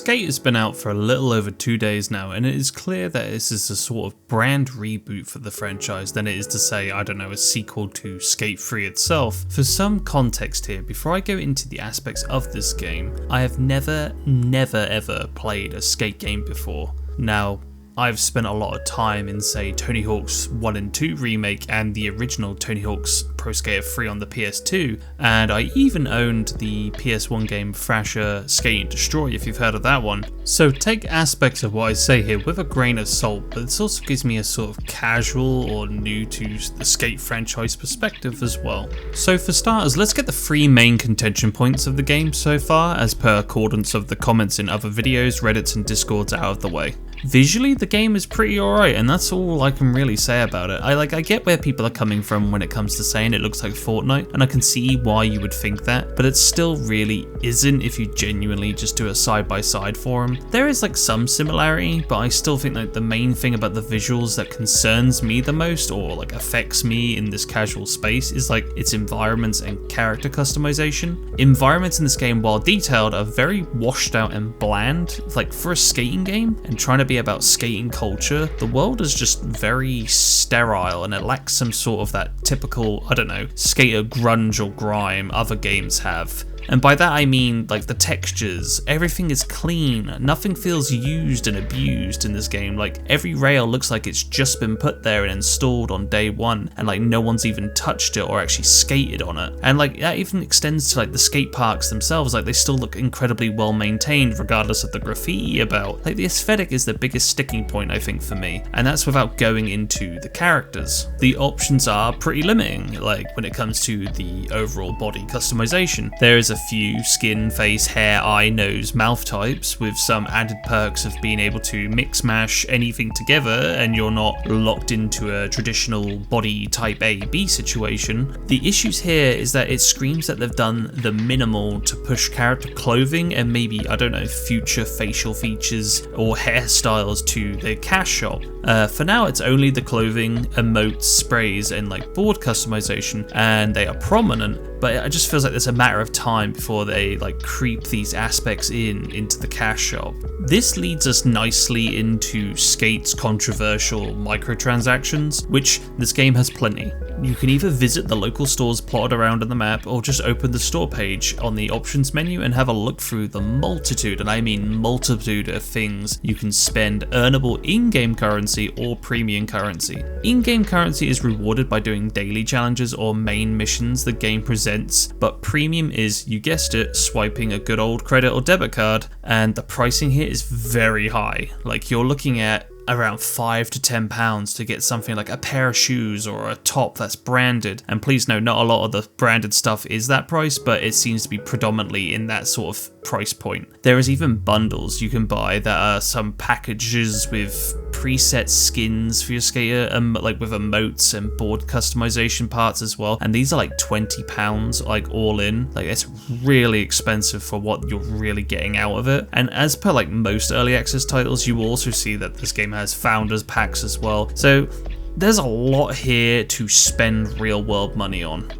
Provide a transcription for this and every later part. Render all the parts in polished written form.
Skate has been out for a little over 2 days now, and it is clear that this is a sort of brand reboot for the franchise than it is to say, I don't know, a sequel to Skate 3 itself. For some context here, before I go into the aspects of this game, I have never ever played a skate game before. Now, I've spent a lot of time in, say, Tony Hawk's 1 and 2 remake and the original Tony Hawk's Pro Skater 3 on the PS2, and I even owned the PS1 game Thrasher Skate and Destroy, if you've heard of that one. So take aspects of what I say here with a grain of salt, but this also gives me a sort of casual or new to the Skate franchise perspective as well. So for starters, let's get the 3 main contention points of the game so far, as per accordance of the comments in other videos, Reddits and Discords out of the way. Visually, the game is pretty alright, and that's all I can really say about it. I get where people are coming from when it comes to saying it looks like Fortnite, and I can see why you would think that, but it still really isn't if you genuinely just do a side-by-side for them. There is some similarity, but I still think the main thing about the visuals that concerns me the most, or affects me in this casual space, is its environments and character customization. Environments in this game, while detailed, are very washed out and bland. For a skating game, and trying to be about skating culture, the world is just very sterile and it lacks some sort of that typical, I don't know, skater grunge or grime other games have. And by that I mean the textures, everything is clean, nothing feels used and abused in this game. Every rail looks like it's just been put there and installed on day one, and no one's even touched it or actually skated on it. And that even extends to the skate parks themselves, they still look incredibly well maintained regardless of the graffiti about. The aesthetic is the biggest sticking point I think for me, and that's without going into the characters. The options are pretty limiting, when it comes to the overall body customization. There is a few skin, face, hair, eye, nose, mouth types, with some added perks of being able to mix mash anything together and you're not locked into a traditional body type A, B situation. The issues here is that it screams that they've done the minimal to push character clothing and maybe, I don't know, future facial features or hairstyles to the cash shop. For now it's only the clothing, emotes, sprays and board customization, and they are prominent, but it just feels like there's a matter of time before they creep these aspects into the cash shop. This leads us nicely into Skate's controversial microtransactions, which this game has plenty. You can either visit the local stores plotted around on the map or just open the store page on the options menu and have a look through the multitude, and I mean multitude, of things you can spend earnable in-game currency or premium currency. In-game currency is rewarded by doing daily challenges or main missions the game presents, but premium is, you guessed it, swiping a good old credit or debit card, and the pricing here is very high. You're looking at around £5 to £10 to get something like a pair of shoes or a top that's branded. And please note, not a lot of the branded stuff is that price, but it seems to be predominantly in that sort of price point. There is even bundles you can buy that are some packages with preset skins for your skater, with emotes and board customization parts as well, and these are £20 all in. It's really expensive for what you're really getting out of it. And as per most early access titles, you will also see that this game has founders packs as well, so there's a lot here to spend real world money on.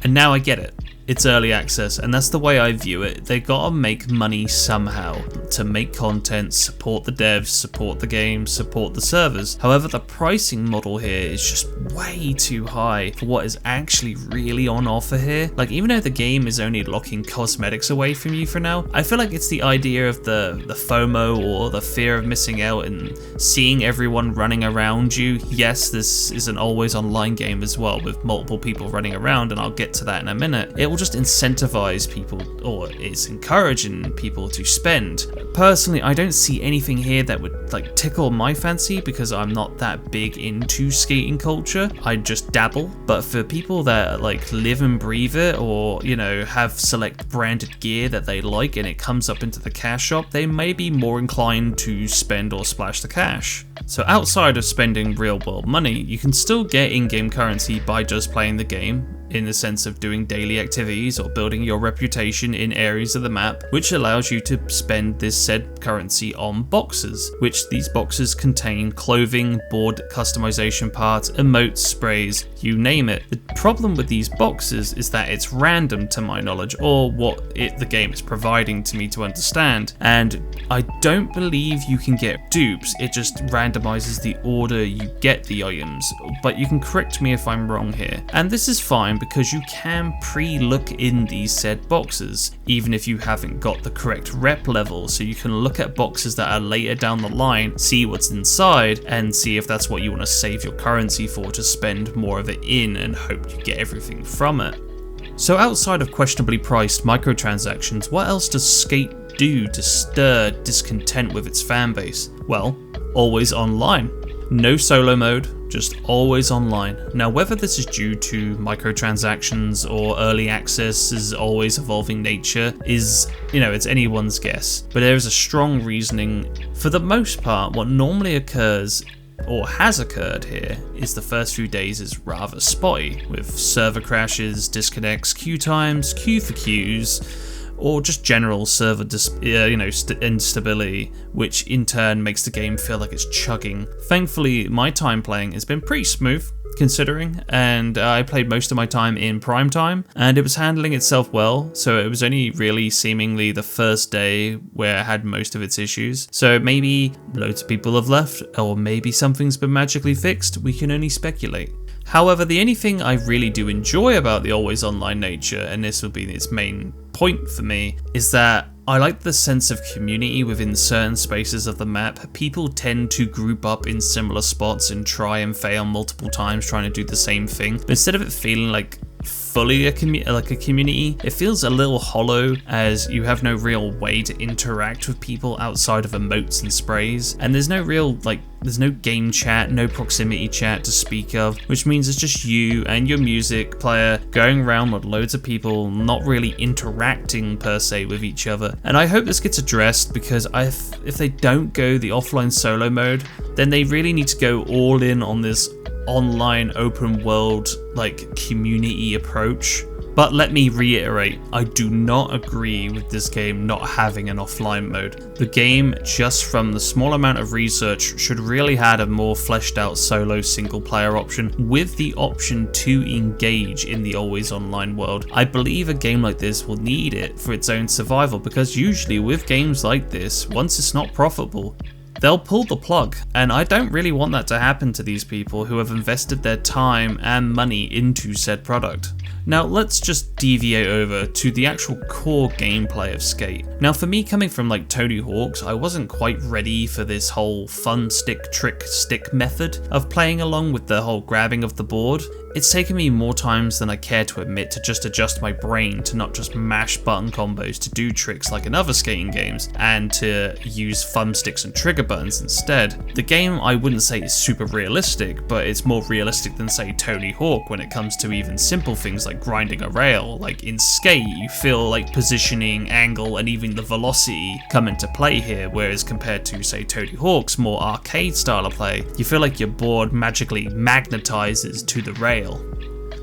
And now I get it. It's early access, and that's the way I view it. They gotta make money somehow to make content, support the devs, support the game, support the servers. However, the pricing model here is just way too high for what is actually really on offer here. Even though the game is only locking cosmetics away from you for now, I feel like it's the idea of the FOMO, or the fear of missing out and seeing everyone running around you. Yes, this is an always online game as well, with multiple people running around, and I'll get to that in a minute. It will just incentivize people, or it's encouraging people to spend. Personally, I don't see anything here that would tickle my fancy, because I'm not that big into skating culture. I just dabble. But for people that live and breathe it, or have select branded gear that they like and it comes up into the cash shop, they may be more inclined to spend or splash the cash. So outside of spending real world money, you can still get in-game currency by just playing the game. in the sense of doing daily activities or building your reputation in areas of the map, which allows you to spend this said currency on boxes, which these boxes contain clothing, board customization parts, emotes, sprays, you name it. The problem with these boxes is that it's random to my knowledge, or what the game is providing to me to understand, and I don't believe you can get dupes. It just randomizes the order you get the items, but you can correct me if I'm wrong here. And this is fine because you can pre-look in these said boxes, even if you haven't got the correct rep level, so you can look at boxes that are later down the line, see what's inside, and see if that's what you want to save your currency for to spend more of it in and hope you get everything from it. So outside of questionably priced microtransactions, what else does Skate do to stir discontent with its fanbase? Well, always online. No solo mode, just always online. Now, whether this is due to microtransactions or early access's always evolving nature is, it's anyone's guess. But there is a strong reasoning. For the most part, what normally occurs or has occurred here is the first few days is rather spotty, with server crashes, disconnects, queue times, queue for queues, or just general server instability, which in turn makes the game feel like it's chugging. Thankfully, my time playing has been pretty smooth, considering, and I played most of my time in prime time, and it was handling itself well, so it was only really seemingly the first day where I had most of its issues. So maybe loads of people have left, or maybe something's been magically fixed, we can only speculate. However, the only thing I really do enjoy about the always online nature, and this will be its main point for me, is that I like the sense of community within certain spaces of the map. People tend to group up in similar spots and try and fail multiple times trying to do the same thing. But instead of it feeling like fully a community, it feels a little hollow, as you have no real way to interact with people outside of emotes and sprays, and there's no real there's no game chat, no proximity chat to speak of, which means it's just you and your music player going around with loads of people not really interacting per se with each other. And I hope this gets addressed, because if they don't go the offline solo mode, then they really need to go all in on this online open world community approach. But let me reiterate, I do not agree with this game not having an offline mode. The game, just from the small amount of research, should really have a more fleshed out solo single player option with the option to engage in the always online world. I believe a game like this will need it for its own survival, because usually with games like this, once it's not profitable, they'll pull the plug, and I don't really want that to happen to these people who have invested their time and money into said product. Now let's just deviate over to the actual core gameplay of Skate. Now for me, coming from Tony Hawk's, I wasn't quite ready for this whole fun stick trick stick method of playing along with the whole grabbing of the board. It's taken me more times than I care to admit to just adjust my brain to not just mash button combos to do tricks like in other skating games, and to use thumbsticks and trigger buttons instead. The game, I wouldn't say is super realistic, but it's more realistic than say Tony Hawk when it comes to even simple things like grinding a rail. Like in Skate, you feel like positioning, angle, and even the velocity come into play here, whereas compared to say Tony Hawk's more arcade style of play, you feel like your board magically magnetizes to the rail.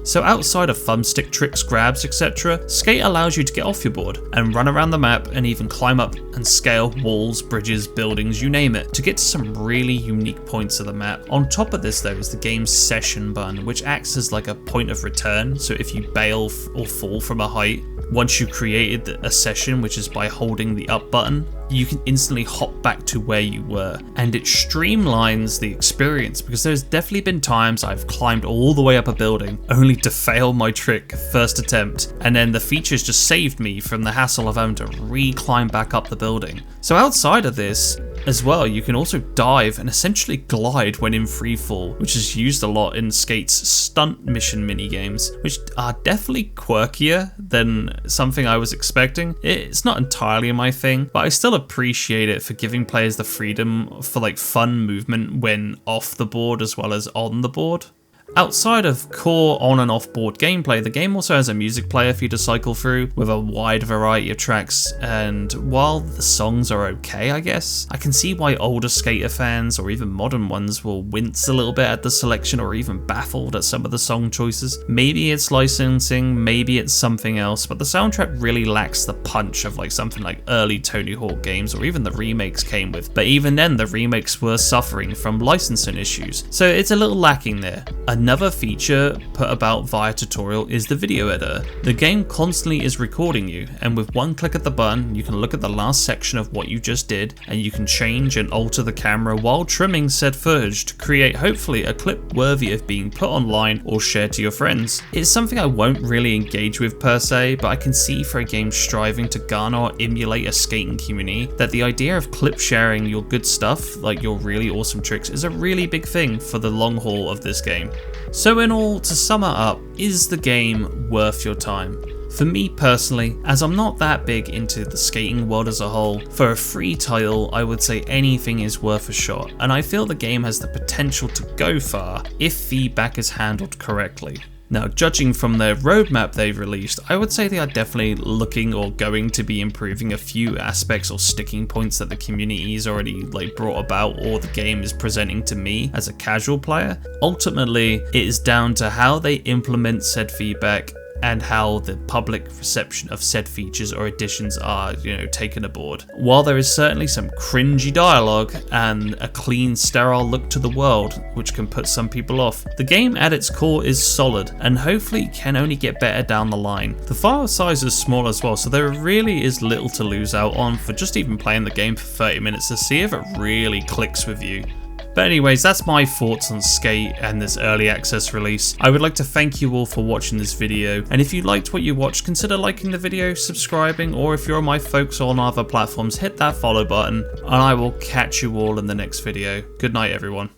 So outside of thumbstick tricks, grabs, etc., Skate allows you to get off your board and run around the map and even climb up and scale walls, bridges, buildings, you name it, to get to some really unique points of the map. On top of this though is the game's session button, which acts as like a point of return, so if you bail or fall from a height, once you created a session, which is by holding the up button, you can instantly hop back to where you were, and it streamlines the experience, because there's definitely been times I've climbed all the way up a building only to fail my trick first attempt, and then the features just saved me from the hassle of having to re-climb back up the building. So outside of this as well, you can also dive and essentially glide when in freefall, which is used a lot in Skate's stunt mission minigames, which are definitely quirkier than something I was expecting. It's not entirely my thing, but I still appreciate it for giving players the freedom for fun movement when off the board as well as on the board. Outside of core on and off board gameplay, the game also has a music player for you to cycle through with a wide variety of tracks, and while the songs are okay, I guess, I can see why older skater fans or even modern ones will wince a little bit at the selection or even baffled at some of the song choices. Maybe it's licensing, maybe it's something else, but the soundtrack really lacks the punch of like something like early Tony Hawk games or even the remakes came with, but even then the remakes were suffering from licensing issues, so it's a little lacking there. Another feature put about via tutorial is the video editor. The game constantly is recording you, and with one click of the button you can look at the last section of what you just did, and you can change and alter the camera while trimming said footage to create hopefully a clip worthy of being put online or shared to your friends. It's something I won't really engage with per se, but I can see for a game striving to garner or emulate a skating community that the idea of clip sharing your good stuff, like your really awesome tricks, is a really big thing for the long haul of this game. So in all, to sum it up, is the game worth your time? For me personally, as I'm not that big into the skating world as a whole, for a free title I would say anything is worth a shot, and I feel the game has the potential to go far if feedback is handled correctly. Now, judging from their roadmap they've released, I would say they are definitely looking or going to be improving a few aspects or sticking points that the community's already brought about or the game is presenting to me as a casual player. Ultimately, it is down to how they implement said feedback and how the public reception of said features or additions are, taken aboard. While there is certainly some cringy dialogue and a clean, sterile look to the world, which can put some people off, the game at its core is solid and hopefully can only get better down the line. The file size is small as well, so there really is little to lose out on for just even playing the game for 30 minutes to see if it really clicks with you. But anyways, that's my thoughts on Skate and this early access release. I would like to thank you all for watching this video, and if you liked what you watched, consider liking the video, subscribing, or if you're my folks on other platforms, hit that follow button, and I will catch you all in the next video. Good night everyone.